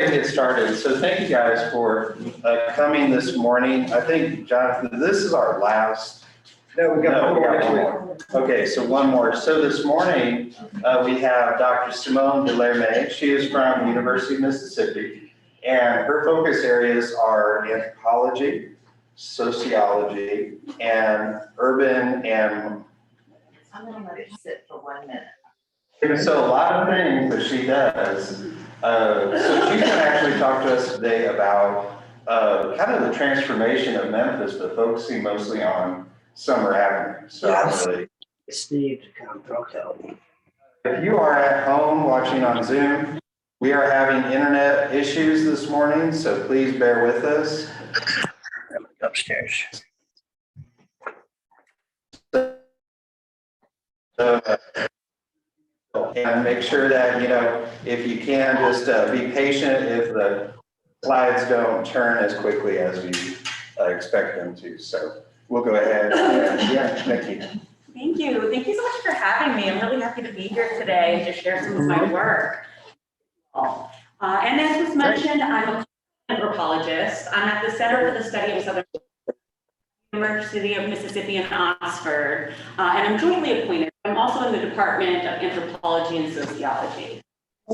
Get started. So thank you guys for coming this morning. I think, Jonathan, this is our last. No, we got one one more. Okay, so one more. So this morning, we have Dr. Simone De Lerme. She is from the University of Mississippi, and her focus areas are anthropology, sociology, and urban and. I'm gonna let it sit for 1 minute. So a lot of things that she does. So she's gonna actually talk to us today about kind of the transformation of Memphis, but focusing mostly on Summer Avenue. So Yes. really, Steve to come talk to me. if you are at home watching on Zoom, we are having internet issues this morning, so please bear with us. I'm gonna go upstairs. And make sure that, if you can, just be patient if the slides don't turn as quickly as we expect them to. So we'll go ahead. Thank you. Thank you. Thank you so much for having me. I'm really happy to be here today and to share some of my work. And as was mentioned, I'm a anthropologist. I'm at the Center for the Study of Southern University of Mississippi in Oxford, and I'm jointly appointed. I'm also in the Department of Anthropology and Sociology.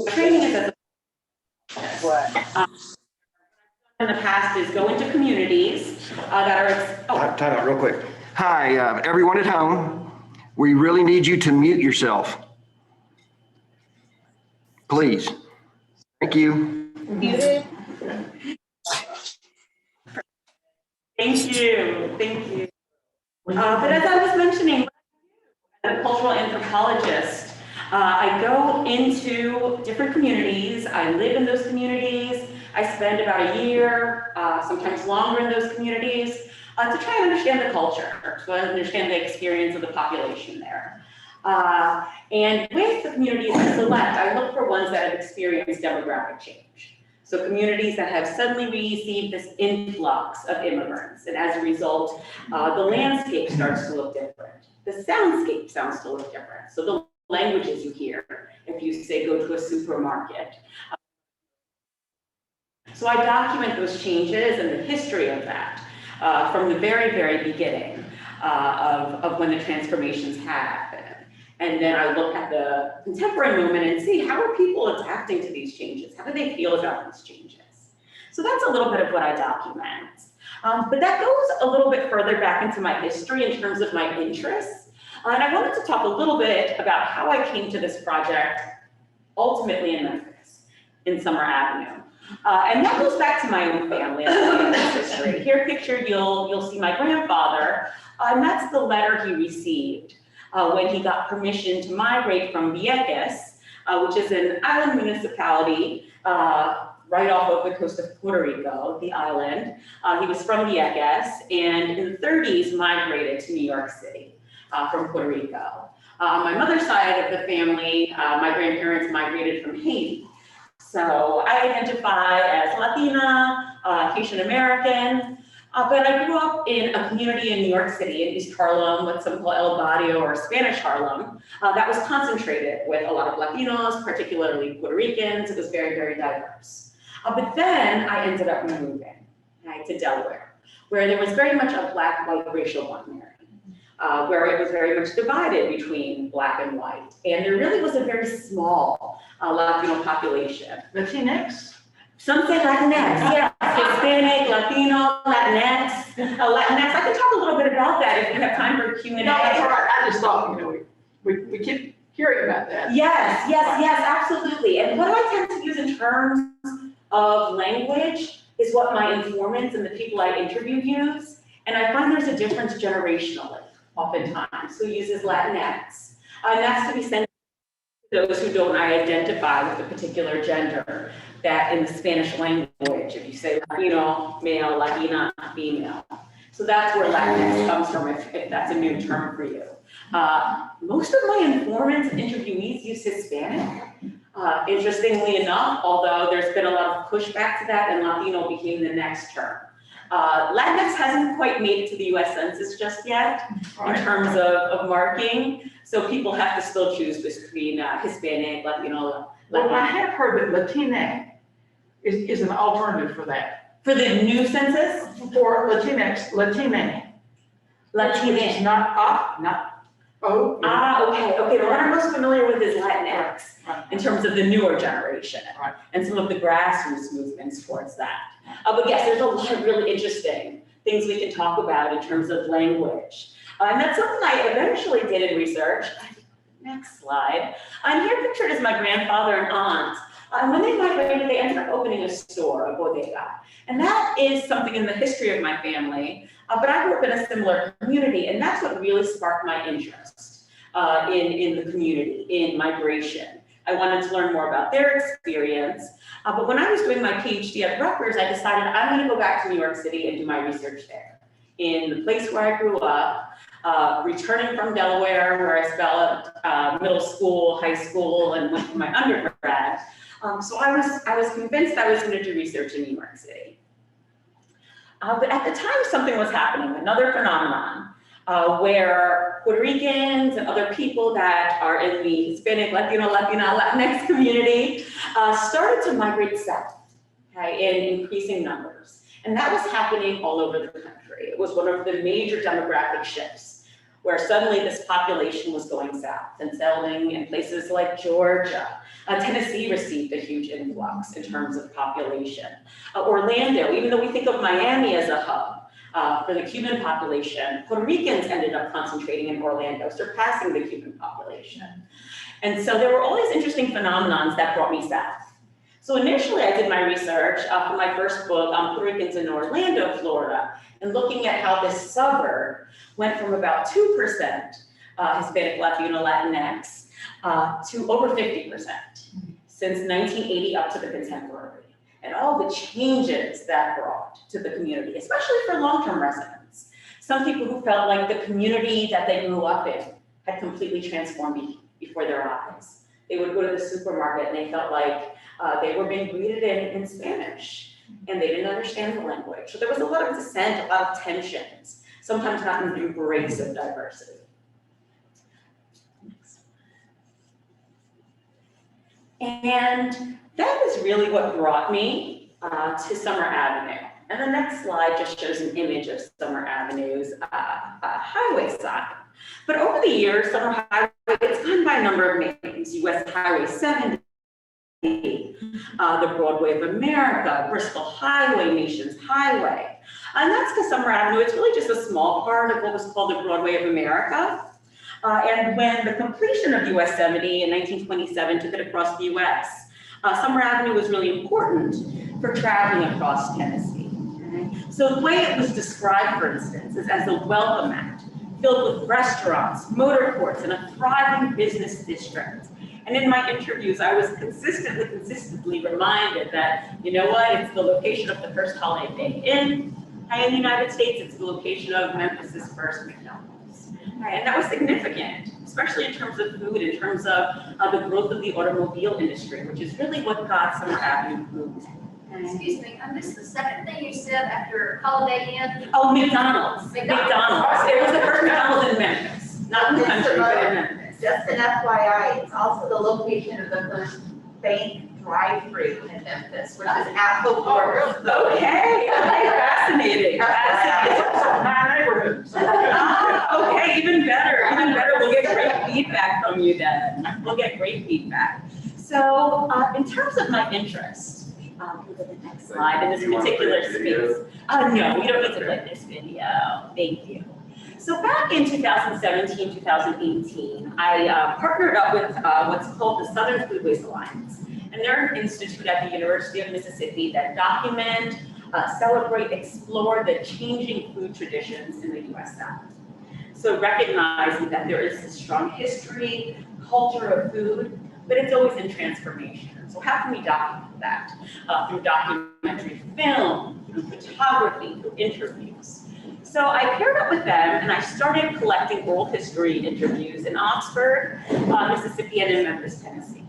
Training is as a in the past is go into communities that are. Time out real quick. Hi, everyone at home. We really need you to mute yourself. Please. Thank you. Muted. Thank you. Thank you. But as I was mentioning, I'm a cultural anthropologist. I go into different communities. I live in those communities. I spend about a year, sometimes longer in those communities, to try and understand the culture, to understand the experience of the population there. And with the communities I select, I look for ones that have experienced demographic change. So communities that have suddenly received this influx of immigrants, and as a result, the landscape starts to look different. The soundscape sounds to look different. So the languages you hear, if you say go to a supermarket. So I document those changes and the history of that from the very, very beginning of when the transformations happen. And then I look at the contemporary moment and see how are people adapting to these changes? How do they feel about these changes? So that's a little bit of what I document. But that goes a little bit further back into my history in terms of my interests. And I wanted to talk a little bit about how I came to this project ultimately in Memphis, in Summer Avenue. And that goes back to my own family and history. Here pictured, you'll see my grandfather, and that's the letter he received when he got permission to migrate from Vieques, which is an island municipality right off of the coast of Puerto Rico, the island. He was from Vieques, and in the 30s migrated to New York City from Puerto Rico. On my mother's side of the family, my grandparents migrated from Haiti. So I identify as Latina, Haitian American, but I grew up in a community in New York City, in East Harlem, what some call El Barrio or Spanish Harlem, that was concentrated with a lot of Latinos, particularly Puerto Ricans. It was very, very diverse. But then I ended up moving to Delaware, where there was very much a Black-white racial binary, where it was very much divided between Black and white. And there really was a very small Latino population. Latinx? Some say Latinx, yeah, Hispanic, Latino, Latinx. Latinx, I can talk a little bit about that if you have time for Q&A. No, that's all right. I just thought, we keep hearing about that. Yes, absolutely. And what I tend to use in terms of language is what my informants and the people I interview use. And I find there's a difference generationally, oftentimes, who uses Latinx. And that's to be sent to those who don't identify with a particular gender, that in the Spanish language, if you say Latino, male, Latina, female. So that's where Latinx comes from, if that's a new term for you. Most of my informants and interviewees use Hispanic. Interestingly enough, although there's been a lot of pushback to that, and Latino became the next term. Latinx hasn't quite made it to the US Census just yet in terms of marking. So people have to still choose between Hispanic, Latino, Well, I have heard that Latina is an alternative for that. For the new census, For Latinx, Latine. Which is not O. okay, the one I'm most familiar with is Latinx, Right. in terms of the newer generation. Right. And some of the grassroots movements towards that. But yes, there's a lot of really interesting things we can talk about in terms of language. And that's something I eventually did in research. Next slide. And here pictured is my grandfather and aunt. And when they migrated, they ended up opening a store, a bodega. And that is something in the history of my family. But I grew up in a similar community, and that's what really sparked my interest in the community, in migration. I wanted to learn more about their experience. But when I was doing my PhD at Rutgers, I decided I'm going to go back to New York City and do my research there. In the place where I grew up, returning from Delaware, where I spent middle school, high school, and went for my undergrad. So I was convinced I was going to do research in New York City. But at the time, something was happening, another phenomenon, where Puerto Ricans and other people that are in the Hispanic, Latino, Latina, Latinx community started to migrate south, okay, in increasing numbers. And that was happening all over the country. It was one of the major demographic shifts, where suddenly this population was going south and settling in places like Georgia. Tennessee received a huge influx in terms of population. Orlando, even though we think of Miami as a hub for the Cuban population, Puerto Ricans ended up concentrating in Orlando, surpassing the Cuban population. And so there were all these interesting phenomenons that brought me south. So initially I did my research for my first book on Puerto Ricans in Orlando, Florida, and looking at how this suburb went from about 2% Hispanic, Latino, Latinx to over 50% since 1980 up to the contemporary, and all the changes that brought to the community, especially for long-term residents. Some people who felt like the community that they grew up in had completely transformed before their eyes. They would go to the supermarket and they felt like they were being greeted in Spanish, and they didn't understand the language. So there was a lot of dissent, a lot of tensions, sometimes not an embrace of diversity. And that is really what brought me to Summer Avenue. And the next slide just shows an image of Summer Avenue's highway sign. But over the years, Summer Highway, it's gone by a number of names: US Highway 70, the Broadway of America, Bristol Highway, Nations Highway. And that's because Summer Avenue, it's really just a small part of what was called the Broadway of America. And when the completion of US 70 in 1927 took it across the US, Summer Avenue was really important for traveling across Tennessee. Okay? So the way it was described, for instance, is as a welcome mat filled with restaurants, motor courts, and a thriving business district. And in my interviews, I was consistently reminded that, you know what, it's the location of the first Holiday Inn in the United States, it's the location of Memphis's first McDonald's. Right, and that was significant, especially in terms of food, in terms of the growth of the automobile industry, which is really what got Summer Avenue moved. Excuse me, I missed the second thing you said after Holiday Inn. Oh, McDonald's. It was the first McDonald's in Memphis, not in the country, but in Memphis. Just an FYI, it's also the location of the first bank drive-through in Memphis, which is at the border. Okay, fascinating. My neighborhood. Okay, even better. We'll get great feedback from you then. We'll get great feedback. So in terms of my interest, go to the next slide, in this particular space. No, we don't need to play this video. Thank you. So back in 2017, 2018, I partnered up with what's called the Southern Foodways Alliance. And they're an institute at the University of Mississippi that document, celebrate, explore the changing food traditions in the US South. So recognizing that there is a strong history, culture of food, but it's always in transformation. So how can we document that? Through documentary film, through photography, through interviews. So I paired up with them and I started collecting oral history interviews in Oxford, Mississippi, and in Memphis, Tennessee.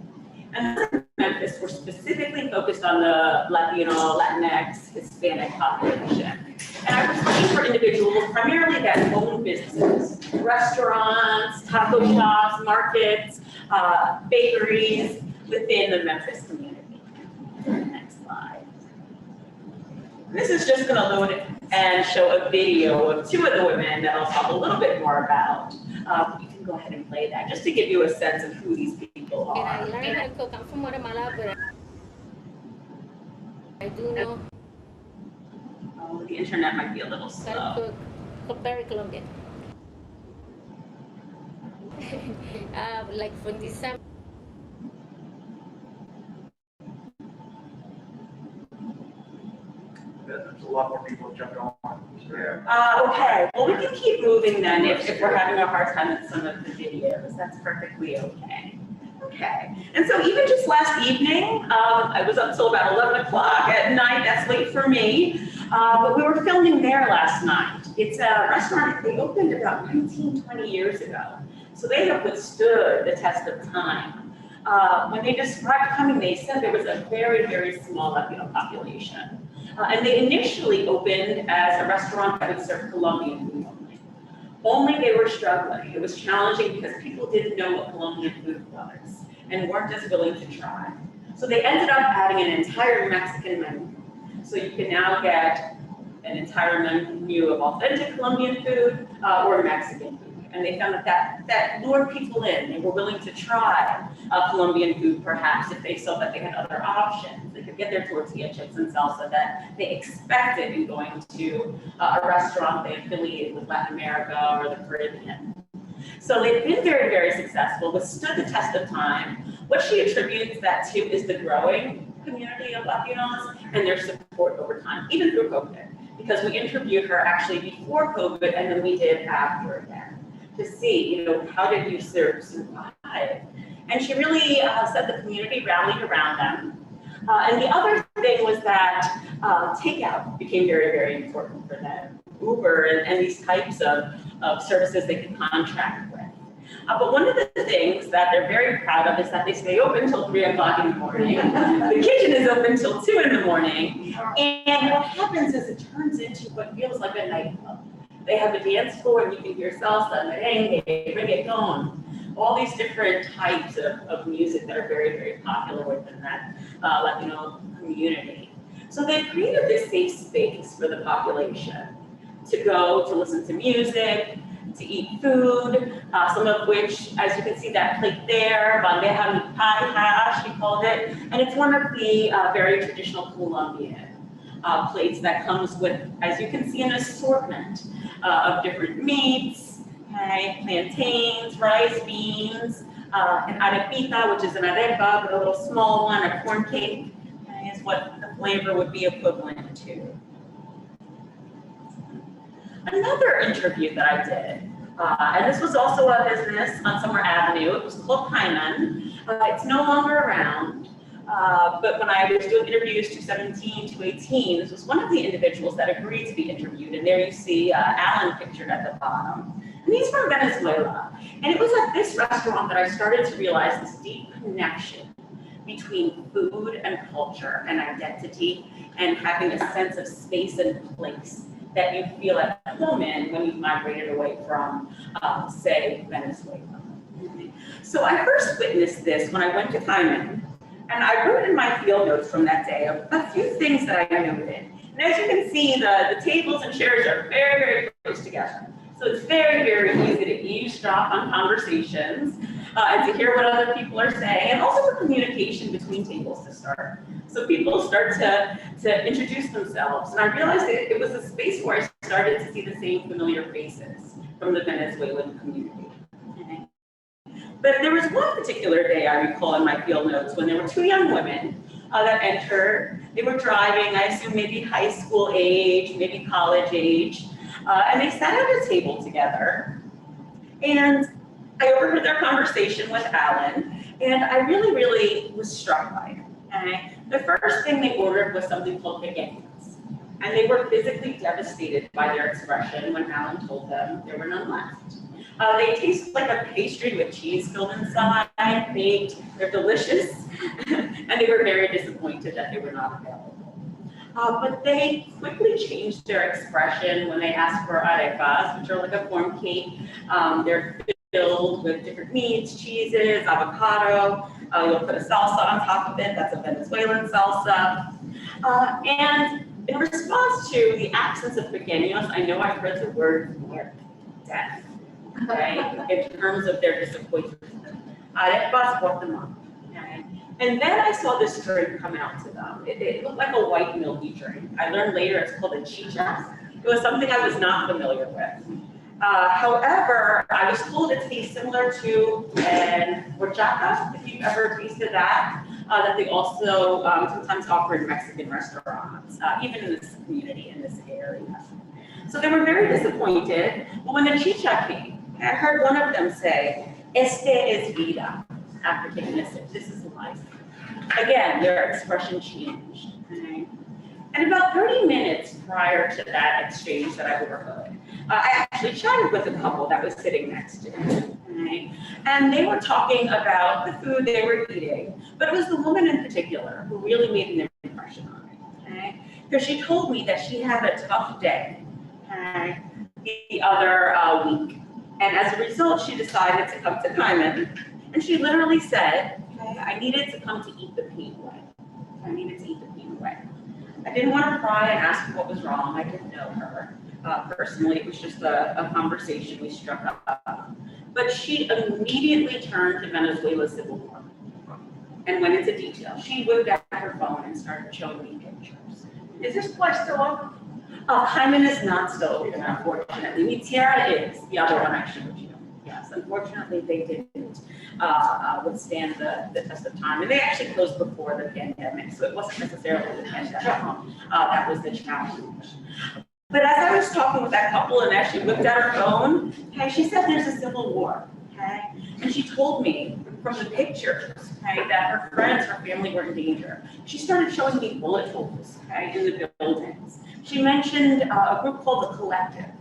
And in Memphis, we're specifically focused on the Latino, Latinx, Hispanic population. And I was looking for individuals primarily that own businesses, restaurants, taco shops, markets, bakeries within the Memphis community. Next slide. This is just gonna load and show a video of two of the women that I'll talk a little bit more about. You can go ahead and play that, just to give you a sense of who these people And I are. learned how to cook. I'm from Guatemala, but I do know Oh, the internet might be a little how to slow. cook very Colombian. Like from December. There's a lot more people jumping on. Okay, well, we can keep moving then if we're having a hard time with some of the videos. That's perfectly okay. Okay, and so even just last evening, I was up till about 11 o'clock at night. That's late for me, but we were filming there last night. It's a restaurant, they opened about 19, 20 years ago. So they have withstood the test of time. When they described coming, they said there was a very, very small Latino population. And they initially opened as a restaurant that would serve Colombian food only. Only they were struggling. It was challenging because people didn't know what Colombian food was and weren't as willing to try. So they ended up adding an entire Mexican menu. So you can now get an entire menu of authentic Colombian food or Mexican food. And they found that lured people in. They were willing to try Colombian food perhaps if they saw that they had other options. They could get their tortilla chips and salsa that they expected in going to a restaurant they affiliated with Latin America or the Caribbean. So they've been very, very successful, withstood the test of time. What she attributes that to is the growing community of Latinos and their support over time, even through COVID, because we interviewed her actually before COVID and then we did after again to see, how did you survive? And she really said the community rallied around them. And the other thing was that takeout became very, very important for them. Uber and these types of services they could contract with. But one of the things that they're very proud of is that they stay open until 3 o'clock in the morning. The kitchen is open until 2 in the morning. And what happens is it turns into what feels like a nightclub. They have a dance floor and you can hear salsa, merengue, reggaeton, all these different types of music that are very, very popular within that Latino community. So they've created this safe space for the population to go, to listen to music, to eat food, some of which, as you can see that plate there, bandeja mi paja, she called it, and it's one of the very traditional Colombian plates that comes with, as you can see, an assortment of different meats, okay, plantains, rice, beans, an arepita, which is an arepa, but a little small one, a corn cake, okay, is what the flavor would be equivalent to. Another interview that I did, and this was also a business on Summer Avenue, it was called Hyman. It's no longer around. But when I was doing interviews 217, 218, this was one of the individuals that agreed to be interviewed. And there you see Alan pictured at the bottom. And he's from Venezuela. And it was at this restaurant that I started to realize this deep connection between food and culture and identity and having a sense of space and place that you feel at home in when you've migrated away from, say, Venezuela. So I first witnessed this when I went to Hyman. And I wrote in my field notes from that day a few things that I noted. And as you can see, the tables and chairs are very, very close together. So it's very, very easy to eavesdrop on conversations and to hear what other people are saying, and also for communication between tables to start. So people start to introduce themselves. And I realized it was a space where I started to see the same familiar faces from the Venezuelan community. But there was one particular day I recall in my field notes when there were two young women that entered. They were driving, I assume maybe high school age, maybe college age, and they sat at a table together. And I overheard their conversation with Alan, and I really, really was struck by it. Okay? The first thing they ordered was something called pequeñas, and they were physically devastated by their expression when Alan told them there were none left. They taste like a pastry with cheese filled inside, baked, they're delicious, and they were very disappointed that they were not available. But they quickly changed their expression when they asked for arepas, which are like a form cake. They're filled with different meats, cheeses, avocado. You'll put a salsa on top of it, that's a Venezuelan salsa. And in response to the absence of pequeños, I know I've heard the word more death, okay, in terms of their disappointment. Arepas Guatemala, okay? And then I saw this drink come out to them. It looked like a white milky drink. I learned later it's called a chicha. It was something I was not familiar with. However, I was told it to be similar to an horchata, if you've ever tasted that, that they also sometimes offer in Mexican restaurants, even in this community, in this area. So they were very disappointed. But when the chicha came, I heard one of them say, "Este es vida," after taking a sip. This is life. Again, their expression changed. Okay? And about 30 minutes prior to that exchange that I overheard, I actually chatted with a couple that was sitting next to me. Okay? And they were talking about the food they were eating, but it was the woman in particular who really made an impression on me. Okay? Because she told me that she had a tough day, okay, the other week. And as a result, she decided to come to Kaiman. And she literally said, okay, I needed to come to eat the pain away. I needed to eat the pain away. I didn't want to pry and ask her what was wrong. I didn't know her. Personally, it was just a conversation we struck up. But she immediately turned to Venezuela's civil war and went into detail. She whipped out her phone and started showing me pictures. Is this place still open? Hyman is not still open, unfortunately. Mi Tierra is, the other one I showed you. Yes, unfortunately, they didn't withstand the test of time. And they actually closed before the pandemic, so it wasn't necessarily the pandemic that was the challenge. But as I was talking with that couple and as she whipped out her phone, okay, she said there's a civil war, okay? And she told me from the pictures, okay, that her friends, her family were in danger. She started showing me bullet holes, okay, in the buildings. She mentioned a group called The Collective.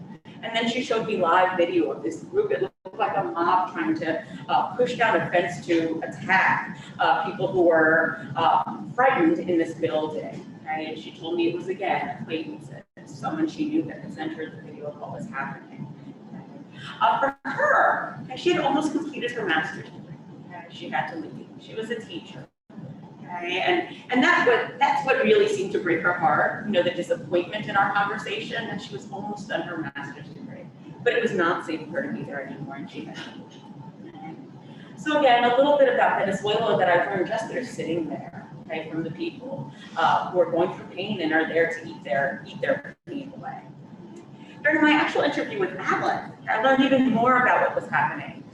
And then she showed me live video of this group. It looked like a mob trying to push down a fence to attack people who were frightened in this building. Okay? And she told me it was, again, acquaintances, someone she knew that had sent her the video of what was happening. Okay? For her, she had almost completed her master's degree. Okay? She had to leave. She was a teacher. Okay? And that's what really seemed to break her heart, you know, the disappointment in our conversation, that she was almost done her master's degree. But it was not safe for her to be there anymore, and she had to leave. Okay? So again, a little bit about Venezuela that I've learned just through sitting there, okay, from the people who are going through pain and are there to eat their pain away. During my actual interview with Alan, I learned even more about what was happening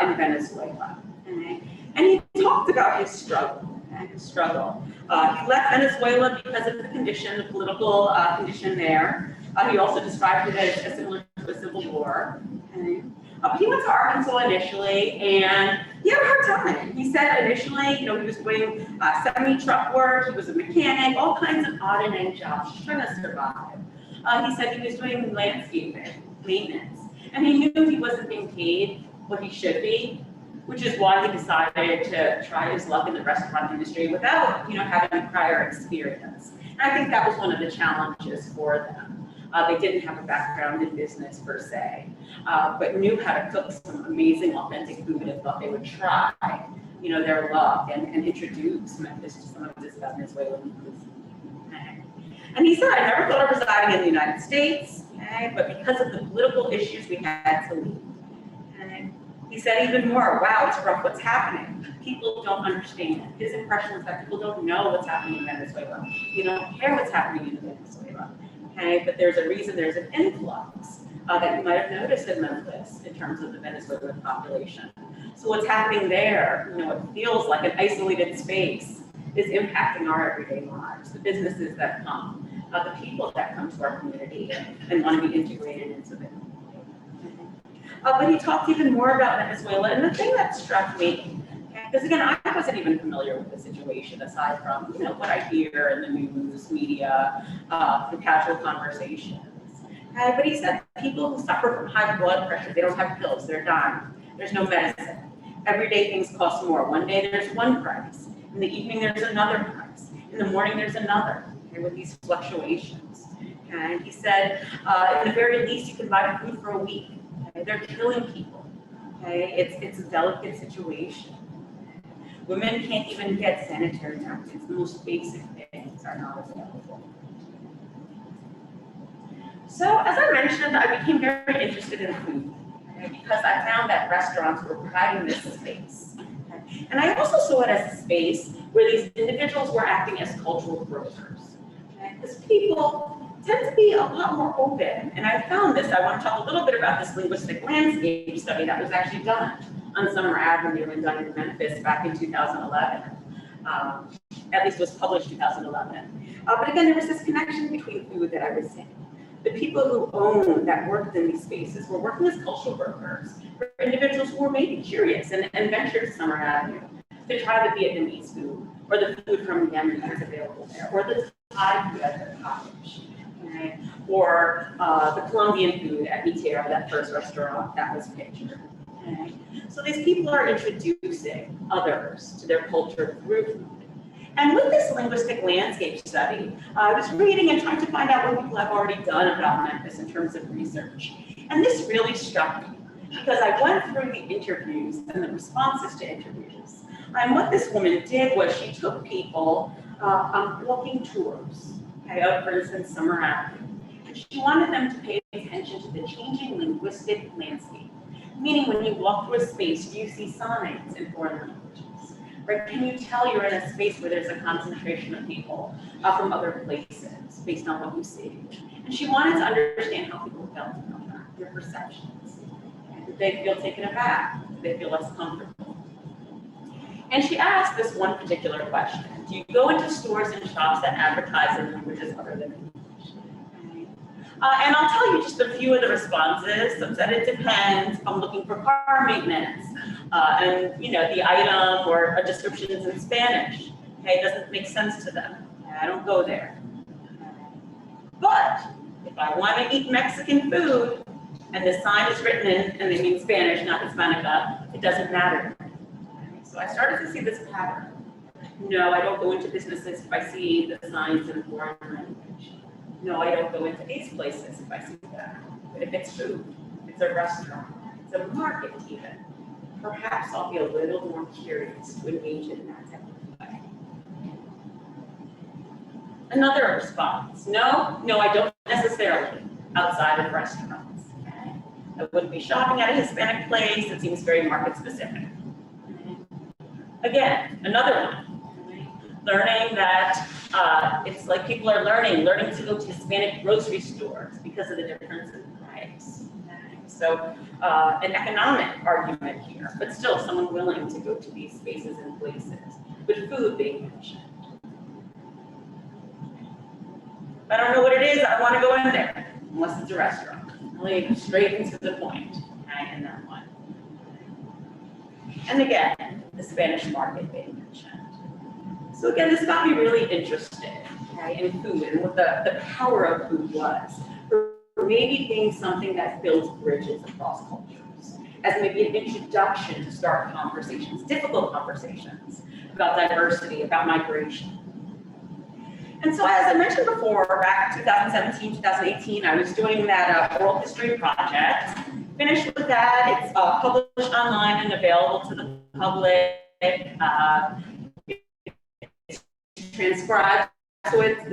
in Venezuela. Okay? And he talked about his struggle. He left Venezuela because of the condition, the political condition there. He also described it as similar to a civil war. Okay? But he went to Arkansas initially, and he had a hard time. He said initially, you know, he was doing semi-truck work, he was a mechanic, all kinds of odd and end jobs, just trying to survive. He said he was doing landscaping, maintenance, and he knew he wasn't being paid what he should be, which is why he decided to try his luck in the restaurant industry without, you know, having prior experience. And I think that was one of the challenges for them. They didn't have a background in business per se, but knew how to cook some amazing, authentic food and thought they would try, you know, their luck and introduce Memphis to some of this Venezuelan cuisine. Okay? And he said, I never thought of residing in the United States, okay, but because of the political issues, we had to leave. Okay? He said even more, wow, it's rough what's happening. People don't understand. His impression was that people don't know what's happening in Venezuela. You don't care what's happening in Venezuela. Okay, but there's a reason there's an influx that you might have noticed in Memphis in terms of the Venezuelan population. So what's happening there, you know, it feels like an isolated space is impacting our everyday lives, the businesses that come, the people that come to our community and want to be integrated into it. But he talked even more about Venezuela, and the thing that struck me, because again, I wasn't even familiar with the situation aside from, you know, what I hear in the news, media, the casual conversations. But he said people who suffer from high blood pressure, they don't have pills, they're dying. There's no medicine. Every day things cost more. One day there's one price. In the evening there's another price. In the morning there's another, okay, with these fluctuations. Okay? He said, at the very least, you can buy food for a week. Okay? They're killing people. Okay? It's a delicate situation. Women can't even get sanitary napkins. The most basic things are not available. So as I mentioned, I became very interested in food, okay, because I found that restaurants were providing this space. Okay. And I also saw it as a space where these individuals were acting as cultural brokers. Because people tend to be a lot more open. And I found this, I want to talk a little bit about this linguistic landscape study that was actually done on Summer Avenue in Memphis back in 2011. At least it was published 2011. But again, there was this connection between food that I was seeing. The people who owned, that worked in these spaces, were working as cultural brokers for individuals who were maybe curious and ventured to Summer Avenue to try the Vietnamese food, or the food from Yemen that was available there, or the Thai food at the cottage, okay? Or the Colombian food at Mitero, that first restaurant that was pictured. Okay? So these people are introducing others to their culture through food. And with this linguistic landscape study, I was reading and trying to find out what people have already done about Memphis in terms of research. And this really struck me because I went through the interviews and the responses to interviews. And what this woman did was she took people on walking tours, okay, of, for instance, Summer Avenue. And she wanted them to pay attention to the changing linguistic landscape. Meaning when you walk through a space, do you see signs in foreign languages? Right? Can you tell you're in a space where there's a concentration of people from other places based on what you see? And she wanted to understand how people felt about that, their perceptions. Did they feel taken aback? Did they feel less comfortable? And she asked this one particular question. Do you go into stores and shops that advertise in languages other than English? And I'll tell you just a few of the responses. Some said it depends. I'm looking for car maintenance. And the item or a description is in Spanish. Okay, it doesn't make sense to them. I don't go there. But if I want to eat Mexican food and the sign is written in, and they mean Spanish, not Hispanica, it doesn't matter. So I started to see this pattern. No, I don't go into businesses if I see the signs in foreign language. No, I don't go into these places if I see that. But if it's food, it's a restaurant, it's a market even, perhaps I'll be a little more curious to engage in that type of way. Another response, no, I don't necessarily outside of restaurants. Okay? I wouldn't be shopping at a Hispanic place, it seems very market specific. Again, another one, learning that it's like people are learning to go to Hispanic grocery stores because of the difference in price. So an economic argument here, but still someone willing to go to these spaces and places, with food being mentioned. If I don't know what it is, I don't want to go in there, unless it's a restaurant. Really straight into the point, okay, in that one. And again, the Spanish market being mentioned. So again, this got me really interested, okay, in food and what the power of food was. Maybe being something that builds bridges across cultures, as maybe an introduction to start conversations, difficult conversations about diversity, about migration. And so as I mentioned before, back in 2017, 2018, I was doing that oral history project. Finished with that, it's published online and available to the public. It's transcribed, so it's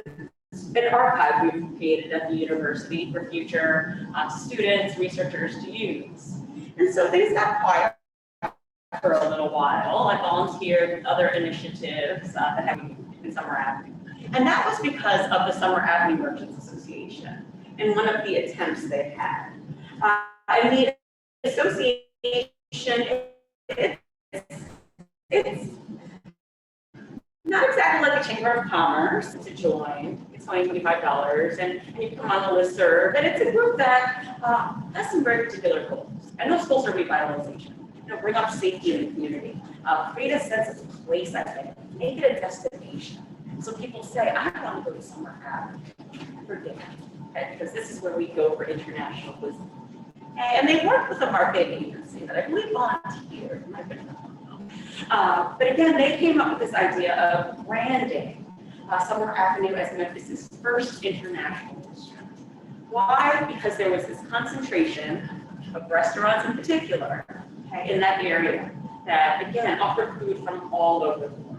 an archive we've created at the university for future students, researchers to use. And so things got quiet for a little while. I volunteered with other initiatives that have in Summer Avenue. And that was because of the Summer Avenue Merchants Association and one of the attempts they had. And the association, it's not exactly like a chamber of commerce to join. It's only $25, and you come on the listserv. And it's a group that has some very particular goals. And those goals are revitalization. Bring up safety in the community, create a sense of place, I think, make it a destination. So people say, I want to go to Summer Avenue for dinner, okay? Because this is where we go for international cuisine. And they work with a marketing agency that I believe volunteered. But again, they came up with this idea of branding Summer Avenue as Memphis's first international district. Why? Because there was this concentration of restaurants in particular, okay, in that area that, again, offered food from all over the world.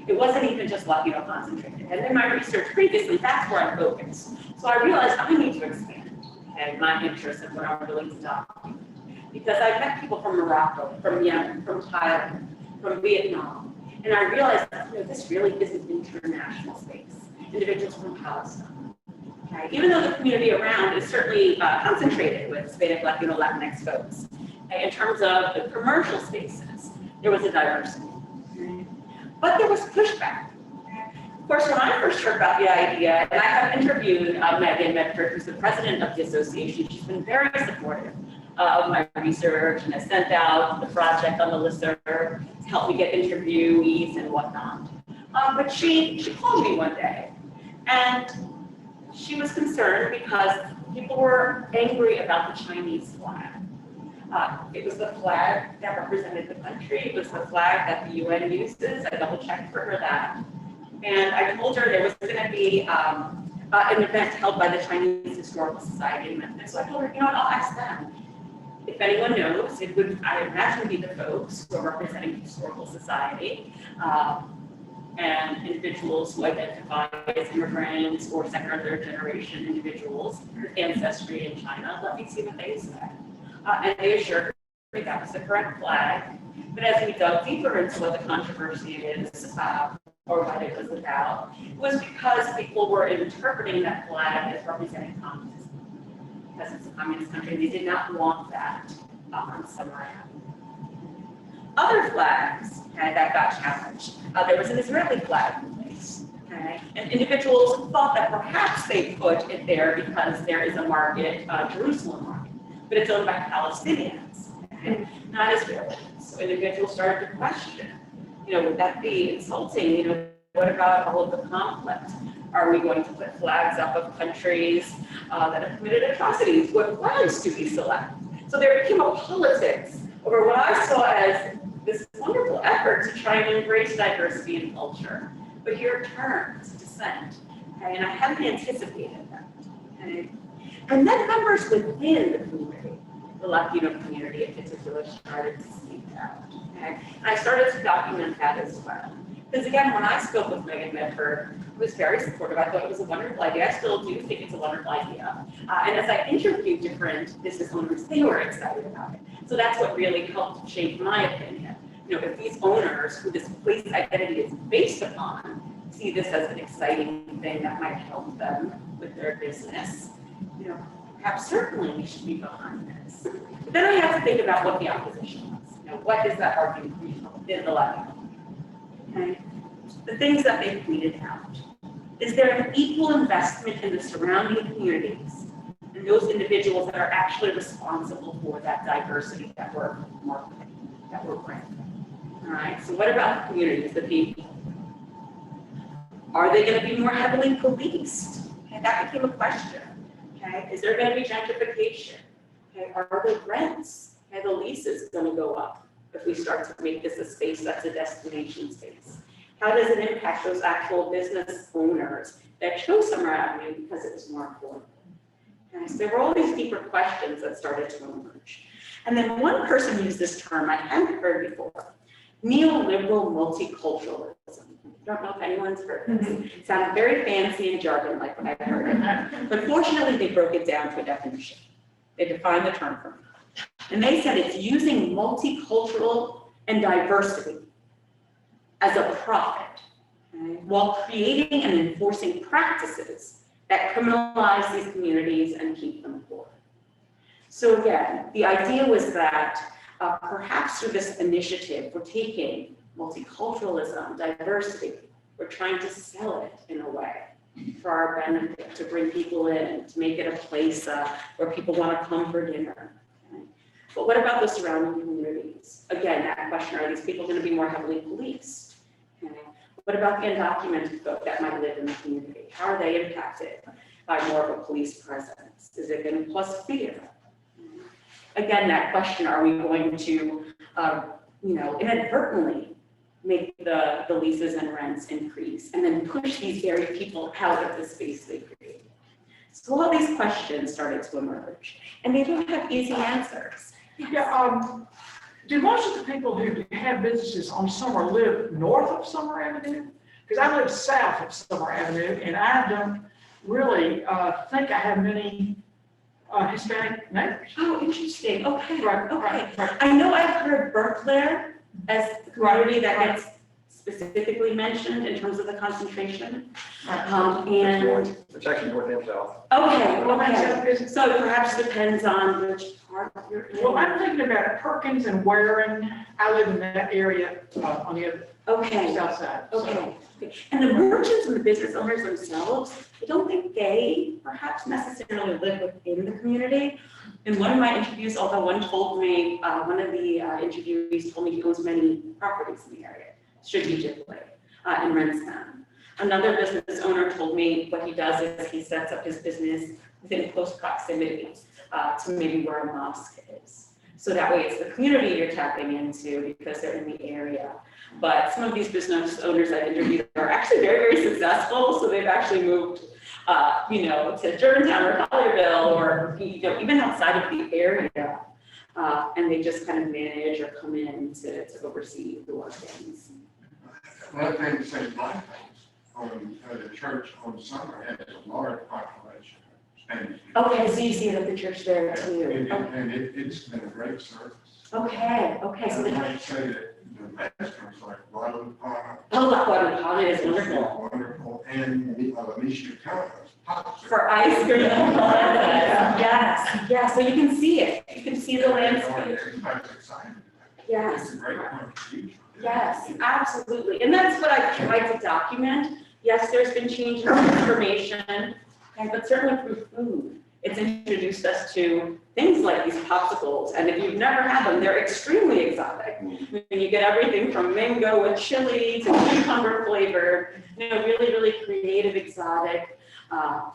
It wasn't even just Latino concentrated. And in my research previously, that's where I focused. So So I realized I need to expand, okay, my interest in what I'm willing to document. Because I've met people from Morocco, from Yemen, from Thailand, from Vietnam, and I realized that, this really is an international space. Individuals from Palestine. Okay? Even though the community around is certainly concentrated with Hispanic, Latino, Latinx folks, okay? In terms of the commercial spaces, there was a diversity. Okay? But there was pushback. Of course, when I first heard about the idea, and I have interviewed Megan Medford, who's the president of the association, she's been very supportive of my research and has sent out the project on the listserv to help me get interviewees and whatnot. But she called me one day, and she was concerned because people were angry about the Chinese flag. It was the flag that represented the country. It was the flag that the UN uses. I double checked for her that. And I told her there was going to be an event held by the Chinese Historical Society in Memphis. So I told her, I'll ask them. If anyone knows, it would, I imagine, be the folks who are representing the Historical Society and individuals who identify as immigrants or second or third generation individuals with ancestry in China. Let me see what they say. And they assured me that was the correct flag. But as we dug deeper into what the controversy is, or what it was about, it was because people were interpreting that flag as representing communism. Because it's a communist country, they did not want that on Summer Avenue. Other flags that got challenged, there was an Israeli flag in place. Okay? And individuals thought that perhaps they put it there because there is a market, Jerusalem market, but it's owned by Palestinians, okay? Not Israelis. So individuals started to question, would that be insulting? What about all of the conflict? Are we going to put flags up of countries that have committed atrocities? What flags do we select? So there became a politics over what I saw as this wonderful effort to try and embrace diversity in culture. But here it turns dissent, okay? And I hadn't anticipated that. Okay? And then members within the community, the Latino community in particular, started to speak out. Okay? And I started to document that as well. Because again, when I spoke with Megan Medford, I was very supportive. I thought it was a wonderful idea. I still do think it's a wonderful idea. And as I interviewed different business owners, they were excited about it. So that's what really helped shape my opinion. If these owners who this place identity is based upon see this as an exciting thing that might help them with their business, perhaps certainly we should be behind this. But then I had to think about what the opposition was. What is that argument in the Latino? Okay. The things that they pointed out. Is there an equal investment in the surrounding communities and those individuals that are actually responsible for that diversity that we're marketing, that we're branding? All right, so what about the communities, the people? Are they going to be more heavily policed? Okay, that became a question. Okay, is there going to be gentrification? Okay, are the rents and the leases going to go up if we start to make this a space that's a destination space? How does it impact those actual business owners that chose Summer Avenue because it was more affordable? Okay, so there were all these deeper questions that started to emerge. And then one person used this term I hadn't heard before, neoliberal multiculturalism. I don't know if anyone's heard this. It sounded very fancy and jargon like when I heard it. But fortunately, they broke it down to a definition. They defined the term for me. And they said it's using multicultural and diversity as a profit, okay, while creating and enforcing practices that criminalize these communities and keep them poor. So again, the idea was that perhaps through this initiative, we're taking multiculturalism, diversity, we're trying to sell it in a way for our benefit, to bring people in, to make it a place where people want to come for dinner. Okay? But what about the surrounding communities? Again, that question, are these people going to be more heavily policed? Okay? What about the undocumented folk that might live in the community? How are they impacted by more of a police presence? Is it going to cause fear? Again, that question, are we going to, inadvertently make the leases and rents increase and then push these very people out of the space they create? So all these questions started to emerge, and they don't have easy answers. Yeah, do most of the people who have businesses on Summer live north of Summer Avenue? Because I live south of Summer Avenue, and I don't really think I have many Hispanic neighbors. Oh, interesting, okay, Right, okay. right, right. I know I've heard Berkeley as the community that gets specifically mentioned in terms of the concentration. And, It's actually north and south. okay, Well, okay. that's- So it perhaps depends on which part of your area. Well, I'm thinking about Perkins and Waring. I live in that area on the other Okay, south side. so- okay. And the merchants and the business owners themselves, I don't think they perhaps necessarily live within the community. In one of my interviews, although one told me, one of the interviewees told me he owns many properties in the area, strategically, and rents them. Another business owner told me what he does is he sets up his business within close proximity to maybe where a mosque is. So that way it's the community you're tapping into because they're in the area. But some of these business owners I've interviewed are actually very, very successful. So they've actually moved, to Germantown or Collierville or, even outside of the area. And they just kind of manage or come in to oversee the workings. One thing St. Michael's on the church on summer has a large population of Spanish people. Okay, so you see it at the church there too. And it's been a great service. Okay, so I the, might say that the restaurants like Guadalajara. oh, La Guadalajara is wonderful. Wonderful, and Michoacán, pop. For ice cream. Yes, so you can see it. You can see the landscape. Everybody's excited. Yes. It's a great contribution. Yes, absolutely. And that's what I've tried to document. Yes, there's been change in transformation, okay, but certainly through food. It's introduced us to things like these popsicles. And if you've never had them, they're extremely exotic. And you get everything from mango and chili to cucumber flavored, really, really creative, exotic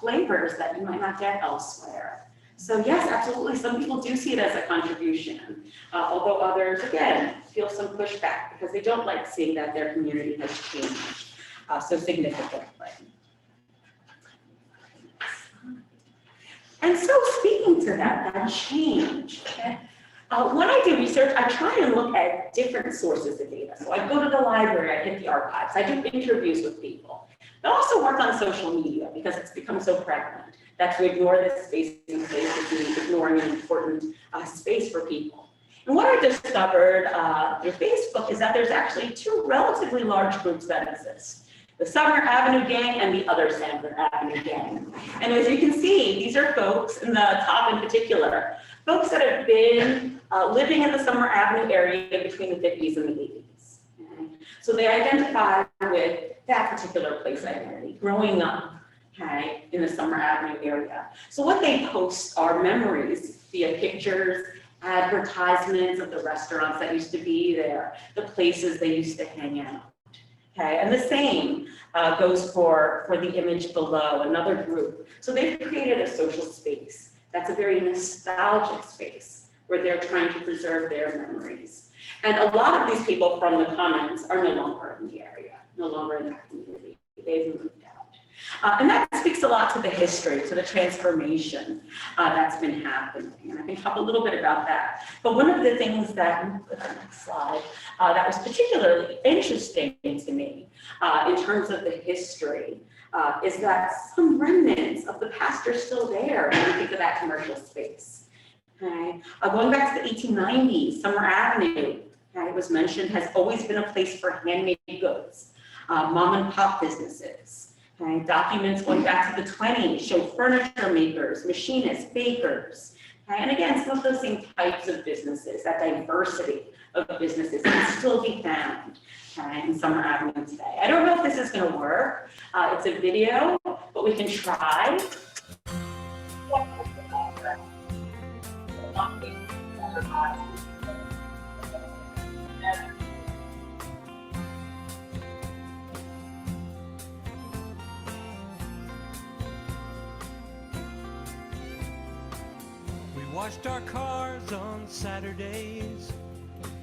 flavors that you might not get elsewhere. So yes, absolutely. Some people do see it as a contribution, although others, again, feel some pushback because they don't like seeing that their community has changed so significantly. And so speaking to that change, okay, when I do research, I try and look at different sources of data. So I go to the library, I hit the archives, I do interviews with people. I also work on social media because it's become so prevalent that to ignore this space is basically ignoring an important space for people. And what I discovered through Facebook is that there's actually two relatively large groups that exist. The Summer Avenue Gang and the other Summer Avenue Gang. And as you can see, these are folks in the top in particular, folks that have been living in the Summer Avenue area between the 50s and the 80s. Okay? So they identify with that particular place identity, growing up, okay, in the Summer Avenue area. So what they post are memories via pictures, advertisements of the restaurants that used to be there, the places they used to hang out. Okay, and the same goes for the image below, another group. So they've created a social space that's a very nostalgic space where they're trying to preserve their memories. And a lot of these people from the comments are no longer in the area, no longer in the community. They've moved out. And that speaks a lot to the history, to the transformation that's been happening. And I can talk a little bit about that. But one of the things that, put the next slide, that was particularly interesting to me in terms of the history is that some remnants of the past are still there when you think of that commercial space. Okay? Going back to the 1890s, Summer Avenue, okay, it was mentioned, has always been a place for handmade goods, mom and pop businesses. Okay? Documents going back to the 20s show furniture makers, machinists, bakers. Okay? And again, some of those same types of businesses, that diversity of businesses can still be found in Summer Avenue today. I don't know if this is going to work. It's a video, but we can try. We washed our cars on Saturdays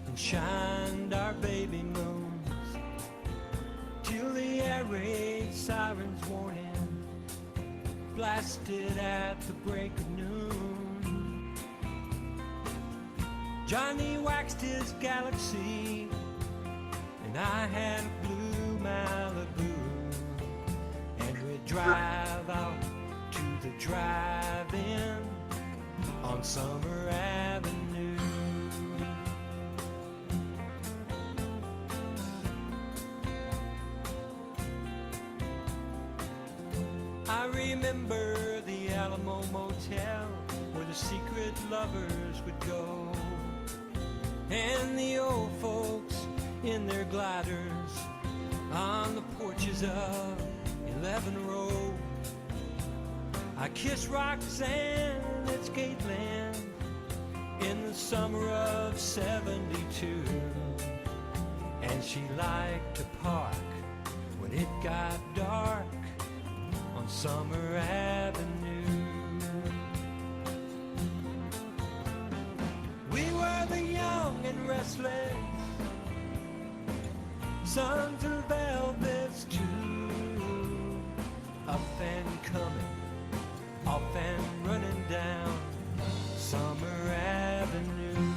and shined our baby moons till the air raid sirens warning blasted at the break of noon. Johnny waxed his Galaxy and I had a blue Malibu, and we'd drive out drive-in on Summer Avenue. I remember the Alamo Motel where the secret lovers would go, and the old folks in their gliders on the porches of 11 Road. I kissed Roxanne at Skateland in the summer of '72, and she liked to park when it got dark on Summer Avenue. We were the young and restless sons of Elvis too, up and coming, off and running down Summer Avenue.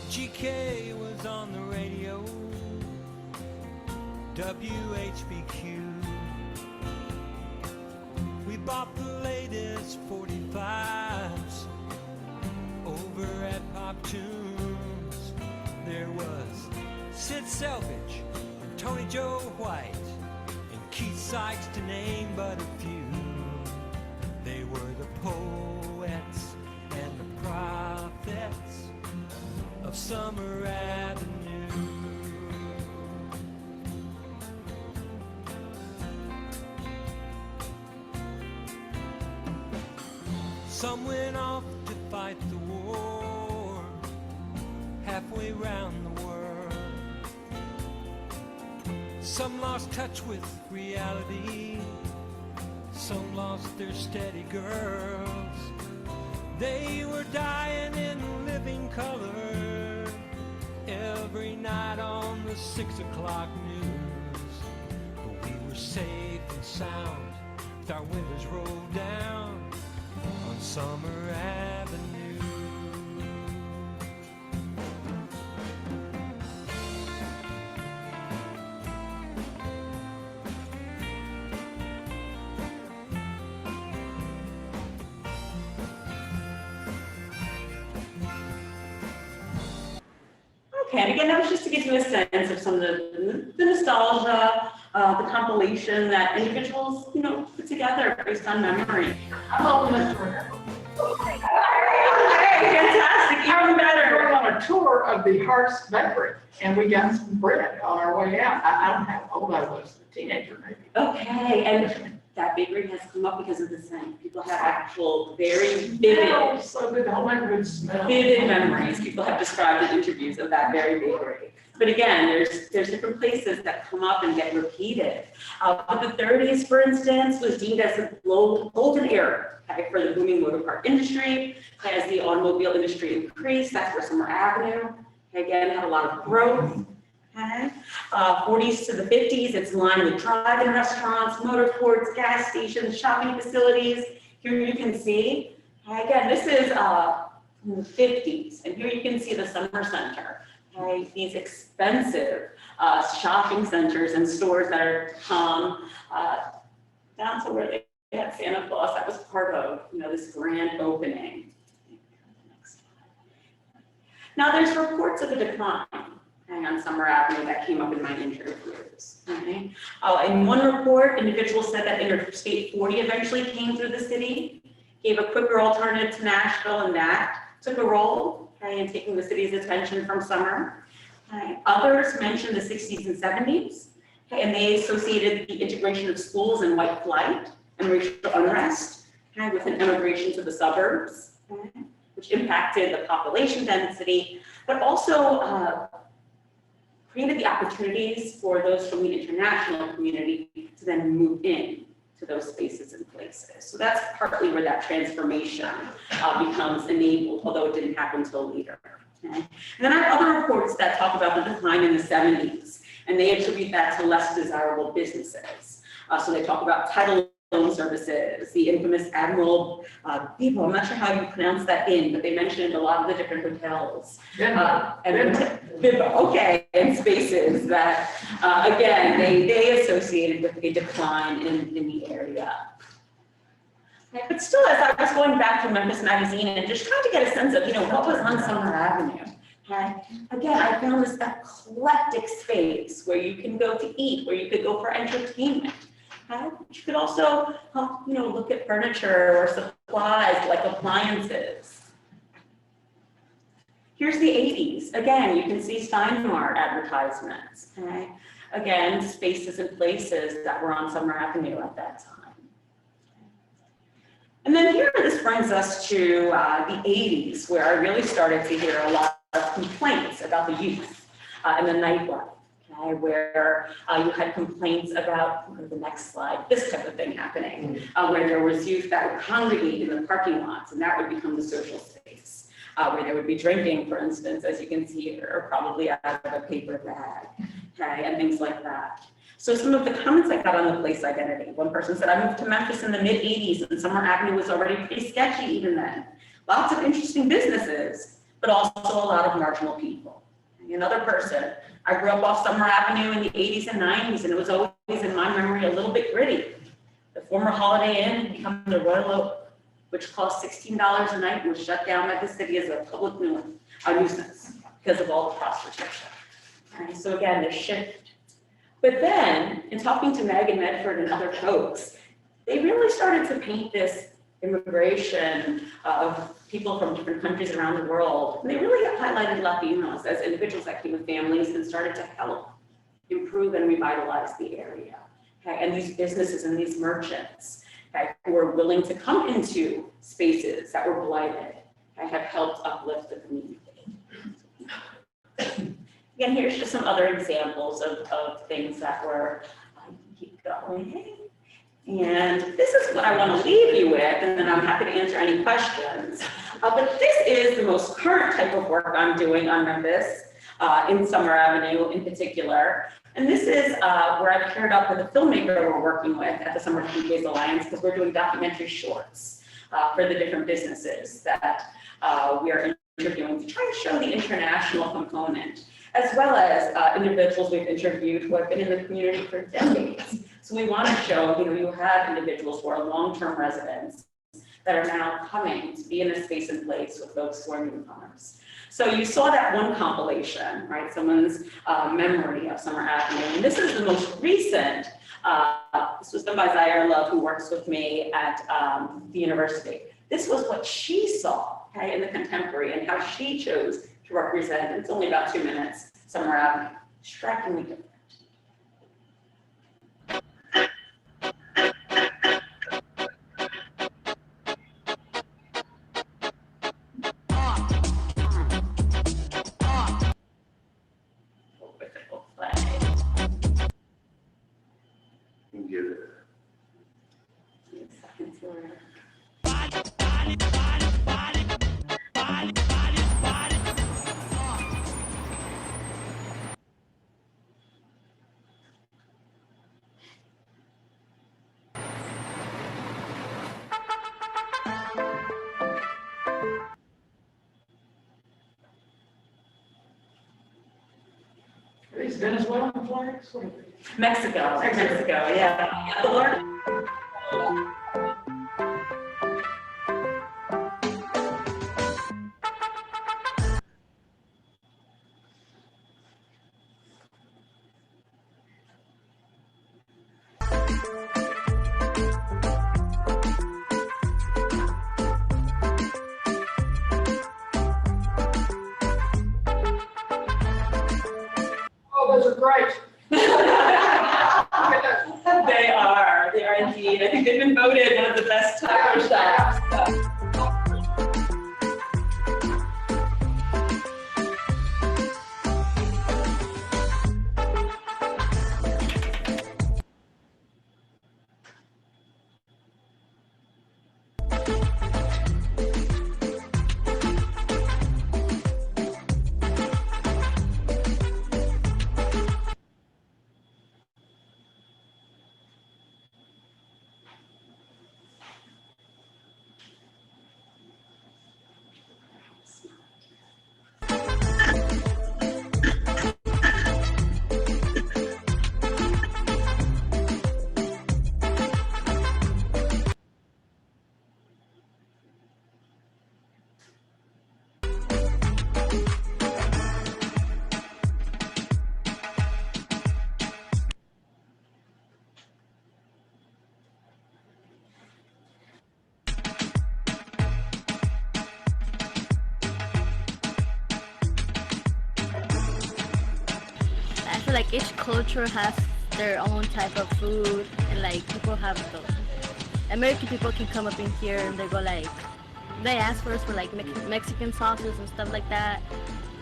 GK was on the radio, WHBQ. We bought the latest 45s over at Pop Tunes. There was Sid Selvage and Tony Joe White and Keith Sykes, to name but a few. They were the poets and the prophets of Summer Avenue. Some went off to fight the war halfway round the world. Some lost touch with reality. Some lost their steady girls. They were dying in living color every night on the 6 o'clock news. But we were safe and sound with our windows rolled down on Summer Avenue. Okay, and again, that was just to give you a sense of some of the nostalgia, the compilation that individuals, put together based on memory. I'm old enough to remember. Okay, fantastic, even better. We're on a tour of the Hart's Bakery, and we got some bread on our way out. I don't know how old I was, a teenager maybe. Okay, and that bakery has come up because of the scent. People have actual very vivid, So good, the whole neighborhood smells. vivid memories. People have described in interviews of that very bakery. But again, there's different places that come up and get repeated. But the 30s, for instance, was deemed as a golden era, okay, for the booming motor car industry. As the automobile industry increased, that's where Summer Avenue, again, had a lot of growth. Okay. 40s to the 50s, it's lined with drive-in restaurants, motorsports, gas stations, shopping facilities. Here you can see, again, this is from the 50s, and here you can see the Summer Center. Okay. These expensive shopping centers and stores that are come down to where they had Santa Claus. That was part of this grand opening. Now there's reports of a decline on Summer Avenue that came up in my interviews. Okay. In one report, individuals said that Interstate 40 eventually came through the city, gave a quicker alternative to Nashville, and that took a role in taking the city's attention from Summer. Others mentioned the 60s and 70s, and they associated the integration of schools and white flight and racial unrest with an immigration to the suburbs, which impacted the population density, but also created the opportunities for those from the international community to then move in to those spaces and places. So that's partly where that transformation becomes enabled, although it didn't happen until later. Okay? And then I have other reports that talk about the decline in the 70s, and they attribute that to less desirable businesses. So they talk about title loan services, the infamous Admiral Bibo, I'm not sure how you pronounce that but they mentioned a lot of the different hotels. Bibo. Bibo, okay, that, again, they associated with a decline in the area. Okay, but still, as I was going back to Memphis Magazine and just trying to get a sense of, what was on Summer Avenue. Okay, again, I found this eclectic space where you can go to eat, where you could go for entertainment. Okay, you could also, look at furniture or supplies like appliances. Here's the 80s. Again, you can see Steinmart advertisements. Okay, again, spaces and places that were on Summer Avenue at that time. And then here, this brings us to the 80s, where I really started to hear a lot of complaints about the youth and the nightlife, okay, where you had complaints about, the next slide, this type of thing happening, where there was youth that would congregate in the parking lots, and that would become the social space, where there would be drinking, for instance, as you can see here, or probably out of a paper bag, okay, and things like that. So some of the comments I got on the place identity. One person said, I moved to Memphis in the mid 80s and Summer Avenue was already pretty sketchy even then. Lots of interesting businesses, but also a lot of marginal people. Another person, I grew up off Summer Avenue in the 80s and 90s and it was always in my memory a little bit gritty. The former Holiday Inn had become the Royal Oak, which cost $16 a night and was shut down by the city as a public nuisance because of all the prostitution. Okay, so again, the shift. But then, in talking to Meg and Medford and other folks, they really started to paint this immigration of people from different countries around the world. And they really highlighted Latinos as individuals that came with families and started to help improve and revitalize the area. Okay? And these businesses and these merchants, okay, who were willing to come into spaces that were blighted, okay, have helped uplift the community. Again, here's just some other examples of things that were, keep going. And this is what I want to leave you with, and then I'm happy to answer any questions. But this is the most current type of work I'm doing on Memphis, in Summer Avenue in particular. And this is where I've paired up with a filmmaker we're working with at the Summer Foodways Alliance, because we're doing documentary shorts for the different businesses that we are interviewing to try to show the international component, as well as individuals we've interviewed who have been in the community for decades. So we want to show, you have individuals who are long-term residents that are now coming to be in a space and place with folks who are newcomers. So you saw that one compilation, right? Someone's memory of Summer Avenue. And this is the most recent. This was done by Zaire Love, who works with me at the university. This was what she saw, okay, in the contemporary and how she chose to represent. It's only about 2 minutes, Summer Avenue. Strikingly different. Are these Venezuelan flags? Mexico, yeah. The Lord. Oh, those are great. They are indeed. I think they've been voted one of the best taco shops. feel like each culture has their own type of food, and like people have the American people can come up in here and they go like, they ask for us for like Mexican sauces and stuff like that,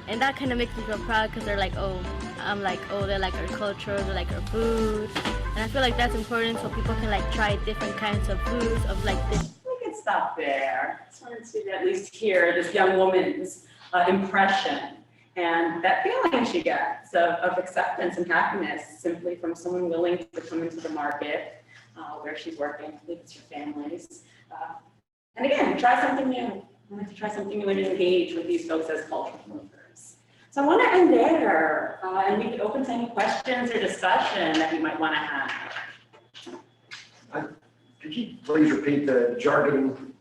and that kind of makes me feel proud because they're like, oh, I'm like, oh, they like our culture, they like our food, and I feel like that's important so people can like try different kinds of foods of like this. We can stop there. I just wanted to at least hear this young woman's impression and that feeling she gets of acceptance and happiness simply from someone willing to come into the market where she's working. I believe it's your families. And again, try something new. I wanted to try something new and engage with these folks as cultural movers. So I want to end there, and we could open to any questions or discussion that you might want to have. Could you please repeat the jargon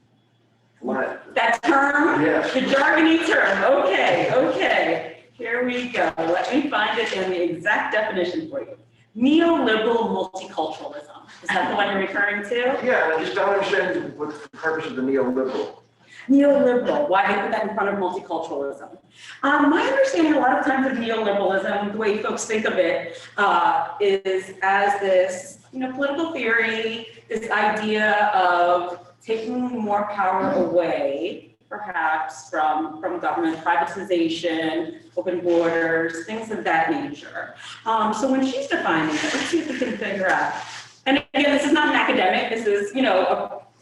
line? That term? Yes. The jargony term. Okay. Here we go. Let me find it in the exact definition for you. Neoliberal multiculturalism. Is that the one you're referring to? Yeah, I just don't understand what the purpose of the neoliberal. Neoliberal, why they put that in front of multiculturalism. My understanding a lot of times of neoliberalism, the way folks think of it, is as this, political theory, this idea of taking more power away, perhaps from government, privatization, open borders, things of that nature. So when she's defining it, let's see if we can figure out. And again, this is not an academic, this is,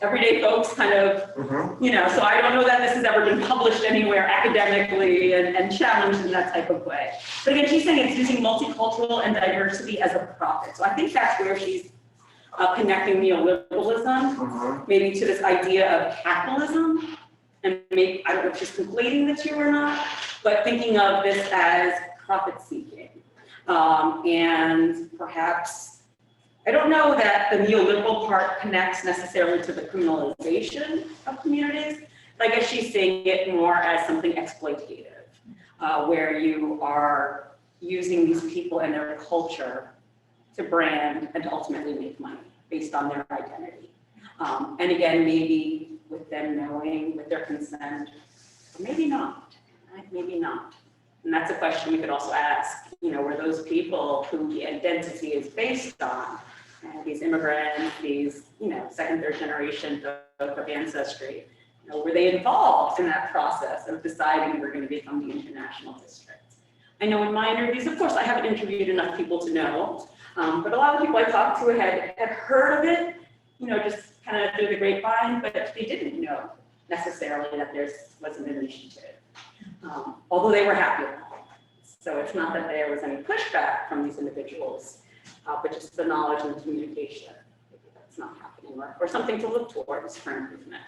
everyday folks kind of, so I don't know that this has ever been published anywhere academically and challenged in that type of way. But again, she's saying it's using multicultural and diversity as a profit. So I think that's where she's connecting neoliberalism, maybe to this idea of capitalism. And maybe, I don't know if she's conflating the two or not, but thinking of this as profit seeking. And perhaps, I don't know that the neoliberal part connects necessarily to the criminalization of communities, but I guess she's seeing it more as something exploitative, where you are using these people and their culture to brand and to ultimately make money based on their identity. And again, maybe with them knowing, with their consent, or maybe not, right? Maybe not. And that's a question we could also ask, were those people who the identity is based on, these immigrants, these, second, third generation of ancestry, were they involved in that process of deciding we're going to become the international district? I know in my interviews, of course, I haven't interviewed enough people to know, but a lot of people I talked to had heard of it, just kind of through the grapevine, but they didn't know necessarily that there was an initiative, although they were happy about it. So it's not that there was any pushback from these individuals, but just the knowledge and the communication. Maybe that's not happening, or something to look towards for improvement.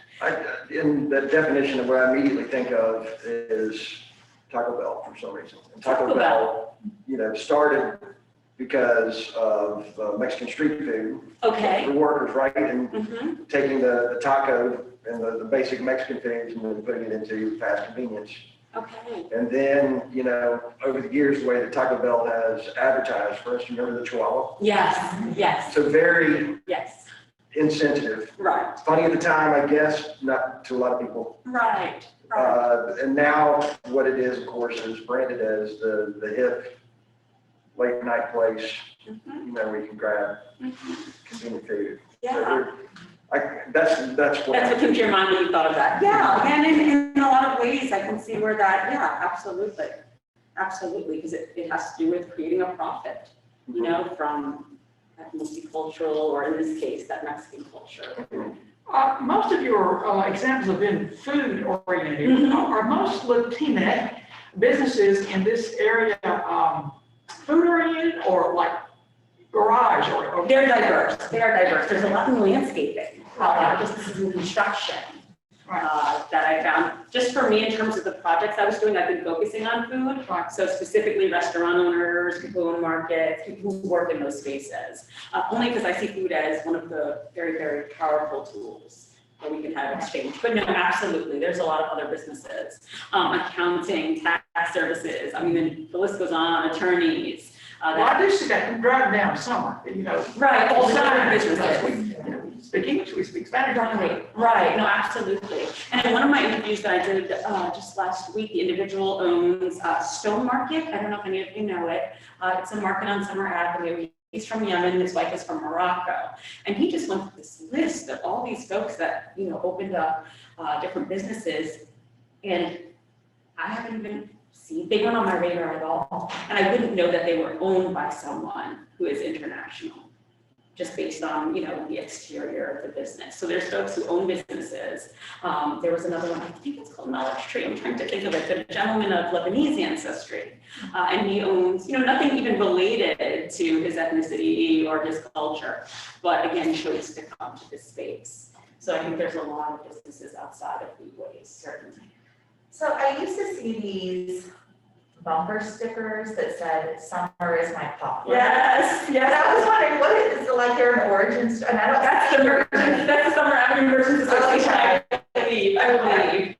In the definition of what I immediately think of is Taco Bell for some reason. And Taco Bell, started because of Mexican street food. Okay. For workers, right? And taking the taco and the basic Mexican foods and then putting it into fast convenience. Okay. And then, over the years, the way that Taco Bell has advertised, for instance, remember the Chihuahua? Yes. So very yes. insensitive. Right. Funny at the time, I guess, not to a lot of people. Right. And now what it is, of course, is branded as the hip late night place, where you can grab convenient food. Yeah. So that's what. That's what came to your mind when you thought of that. Yeah, and in a lot of ways, I can see where that, absolutely, because it has to do with creating a profit, from that multicultural, or in this case, that Mexican culture. Most of your examples have been food oriented. Are most Latinx businesses in this area food oriented or like garage or? They're diverse. There's a lot in landscaping, businesses in construction. That I found, just for me, in terms of the projects I was doing, I've been focusing on food. So specifically restaurant owners, people who own markets, people who work in those spaces. Only because I see food as one of the very, very powerful tools that we can have exchange. But no, absolutely, there's a lot of other businesses. Accounting, tax services, the list goes on, attorneys. I do see that. I'm driving down summer, Right, all summer businesses. speak English, we speak Spanish. Right, no, absolutely. And in one of my interviews that I did just last week, the individual owns Stone Market. I don't know if any of you know it. It's a market on Summer Avenue. He's from Yemen, his wife is from Morocco. And he just went through this list of all these folks that, opened up different businesses. And I haven't even seen, they weren't on my radar at all. And I wouldn't know that they were owned by someone who is international, just based on, the exterior of the business. So there's folks who own businesses. There was another one, I think it's called Knowledge Tree. I'm trying to think of it, but a gentleman of Lebanese ancestry. And he owns, nothing even related to his ethnicity or his culture, but again, chose to come to this space. So I think there's a lot of businesses outside of foodways, certainly. So I used to see these bumper stickers that said, "Summer is my poplar." Yes, And yes. I was wondering, what is it, like they're an origin story? And I don't. That's the Summer Avenue Merchants Association, I believe.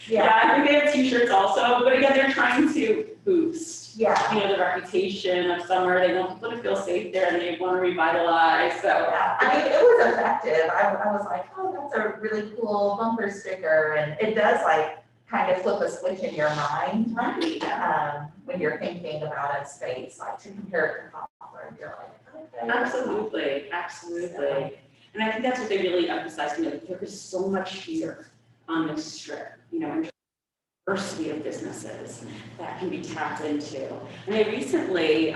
Yeah, I think they have t-shirts also, but again, they're trying to boost, Yeah. the reputation of summer. They want people to feel safe there and they want to revitalize, so. Yeah, I mean, it was effective. I was like, oh, that's a really cool bumper sticker, and it does kind of flip a switch in your mind. Right. When you're thinking about a space, like to compare it to poplar, you're like, okay. Absolutely, absolutely. And I think that's what they really emphasize, there is so much here on this strip, and diversity of businesses that can be tapped into. And they recently,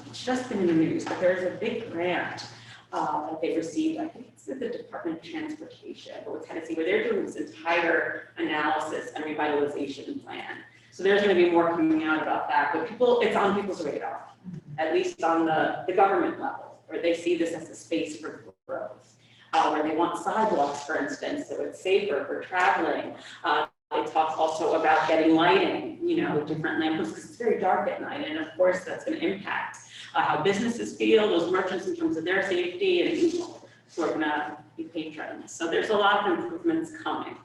it's just been in the news, but there's a big grant that they received, I think it's at the Department of Transportation, or with Tennessee, where they're doing this entire analysis and revitalization plan. So there's going to be more coming out about that, but it's on people's radar, at least on the government level, where they see this as a space for growth, where they want sidewalks, for instance, so it's safer for traveling. It talks also about getting lighting, different lampposts, because it's very dark at night, and of course that's going to impact how businesses feel, those merchants in terms of their safety, and people who are going to be patrons. So there's a lot of improvements coming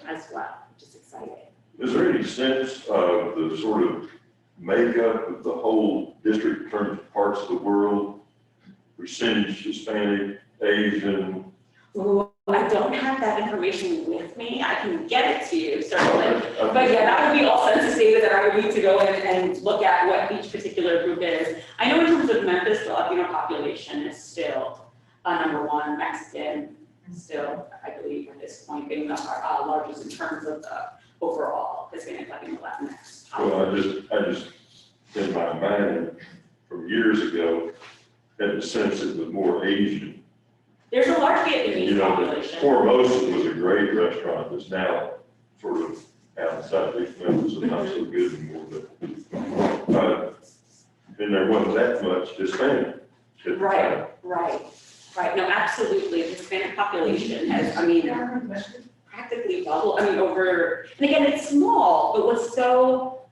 as well, which is exciting. Is there any sense of the sort of makeup of the whole district in terms of parts of the world, percentage Hispanic, Asian? Ooh, I don't have that information with me. I can get it to you, certainly. But yeah, that would be all census data that I would need to go in and look at what each particular group is. I know in terms of Memphis, the Latino population is still number one, Mexican still, I believe, at this point, being the largest in terms of the overall Hispanic, Latino, Latinx. Well, I just, in my mind, from years ago, had the sense it was more Asian. There's a large Vietnamese population. Formosa was a great restaurant that's now sort of outside of Memphis and not so good anymore, but and there wasn't that much Hispanic. Right. No, absolutely. The Hispanic population has, practically doubled. Over, and again, it's small, but what's so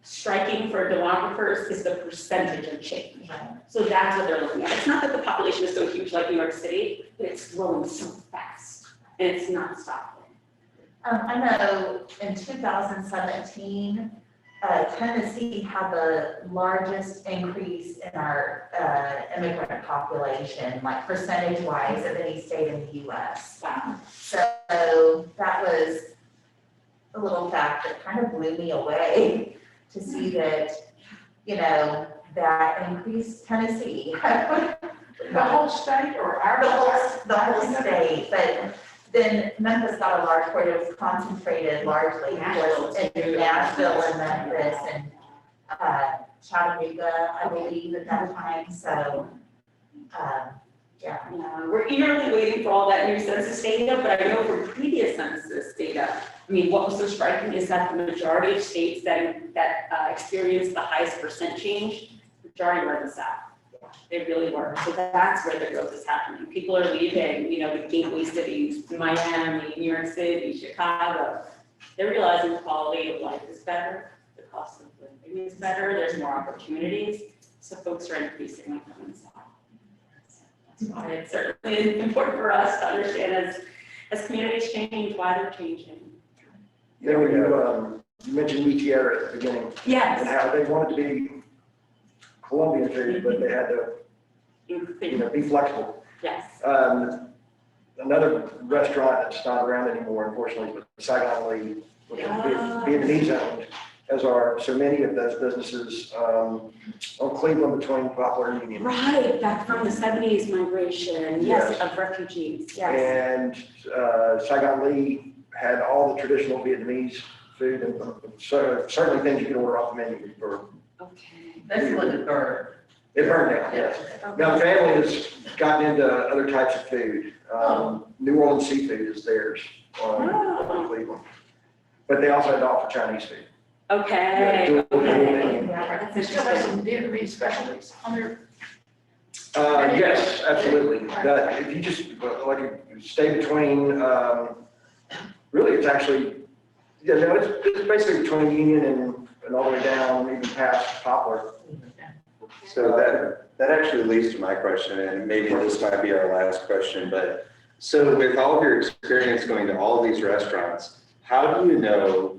striking for demographers is the percentage of change. So that's what they're looking at. It's not that the population is so huge like New York City, but it's growing so fast and it's not stopping. I know in 2017, Tennessee had the largest increase in our immigrant population, like percentage-wise, of any state in the U.S. Wow. So that was a little fact that kind of blew me away to see that, that increased Tennessee. The whole state or our? The whole state, but then Memphis got a large part. It was concentrated largely in Nashville and Memphis and Chattanooga, I believe, at that time. So, yeah. We're eagerly waiting for all that new census data, but I know from previous census data, what was so striking is that the majority of states that experienced the highest percent change, majority were in the South. They really were. So that's where the growth is happening. People are leaving, the gateway cities, Miami, New York City, Chicago. They're realizing the quality of life is better, the cost of living is better, there's more opportunities. So folks are increasingly coming south. That's why it's certainly important for us to understand as communities change, why they're changing. Then when you mentioned Mi Tierra at the beginning. Yes. And how they wanted to be Colombian food, but they had to, be flexible. Yes. another restaurant that's not around anymore, unfortunately, but Saigon Lee, which is Vietnamese owned, as are so many of those businesses on Cleveland between Poplar and Union. Right, back from the 70s migration, yes, Yes. of refugees, yes. And Saigon Lee had all the traditional Vietnamese food and certainly things you could order off the menu for. Okay. This was a bird. It burned down, yes. Now the family has gotten into other types of food. New Orleans seafood is theirs on Cleveland. But they also had to offer Chinese food. Okay. Right. They still have some Vietnamese specialties on their. Yes, absolutely. If you just, like, stay between, really, it's actually, yeah, no, it's basically between Union and all the way down, even past Poplar. So that actually leads to my question, and maybe this might be our last question, but so with all of your experience going to all these restaurants, how do you know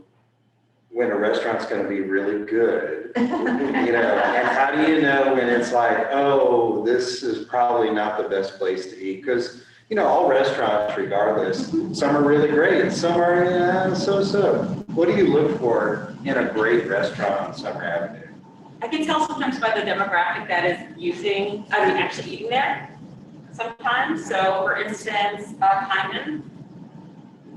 when a restaurant's gonna be really good? You know, and how do you know when it's like, oh, this is probably not the best place to eat? Because, you know, all restaurants, regardless, some are really great, some are so-so. What do you look for in a great restaurant on Summer Avenue? I can tell sometimes by the demographic that is actually eating there sometimes. So for instance, Hyman,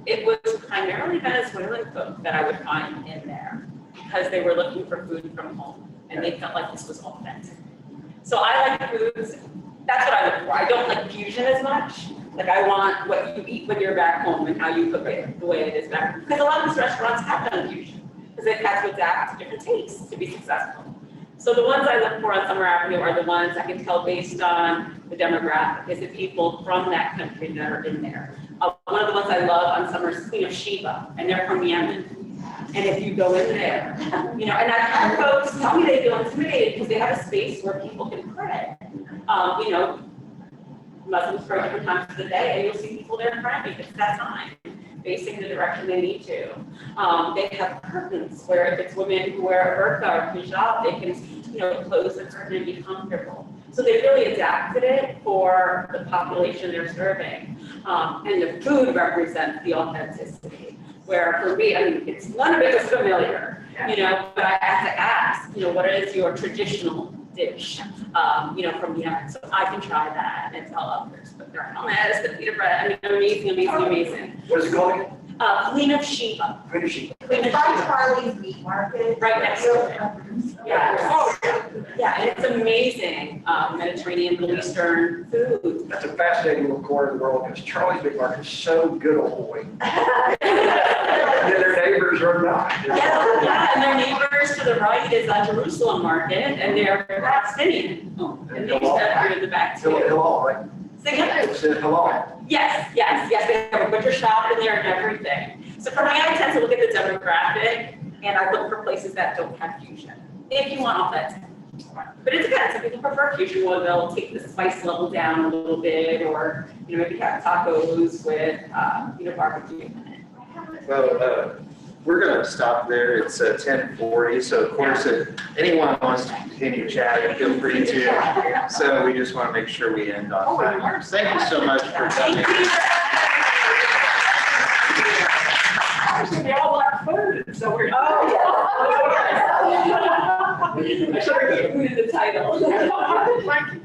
it was primarily Venezuelan folk that I would find in there because they were looking for food from home and they felt like this was authentic. So I like foods, that's what I look for. I don't like fusion as much. Like I want what you eat when you're back home and how you cook it the way it is back home. Because a lot of these restaurants have done fusion because they've had to adapt to different tastes to be successful. So the ones I look for on Summer Avenue are the ones I can tell based on the demographic, is the people from that country that are in there. One of the ones I love on Summer is Queen of Sheba, and they're from Yemen. And if you go in there, you know, and I've had folks tell me they feel intimidated because they have a space where people can pray. You know, Muslims pray different times of the day, and you'll see people there in front of you. It's that time, facing the direction they need to. They have curtains where if it's women who wear a burqa or hijab, they can, you know, close the curtain and be comfortable. So they really adapted it for the population they're serving. And the food represents the authenticity. Where for me, I mean, it's none of it is familiar, you know, but I have to ask, you know, what is your traditional dish, you know, from Yemen? So I can try that and tell others. But they're hummus, the pita bread, I mean, amazing. What is it called? Queen of Sheba. Queen of Sheba. Queen of It's by Sheba. Charlie's Meat Market. Right next to it. Yeah. Yeah, and it's amazing Mediterranean, Middle Eastern food. That's a fascinating little corner of the world because Charlie's Big Market is so good a boy. And their neighbors are not. Yeah, and their neighbors to the right is Jerusalem Market, and they're Palestinian. And they just have here in the back too. Halal, right? Sing it. It's halal. Yes, they have a butcher shop in there and everything. So for me, I tend to look at the demographic, and I look for places that don't have fusion, if you want authentic. But it depends. Some people prefer fusion, where they'll take the spice level down a little bit, or, you know, maybe have tacos with, you know, barbecue in it. Well, we're going to stop there. It's 10:40. So of course, if anyone wants to continue chatting, feel free to. So we just want to make sure we end on time. Thank you so much for coming. Obviously, they all like food, so we're. Oh, yeah. I should have put food in the title. Thank you.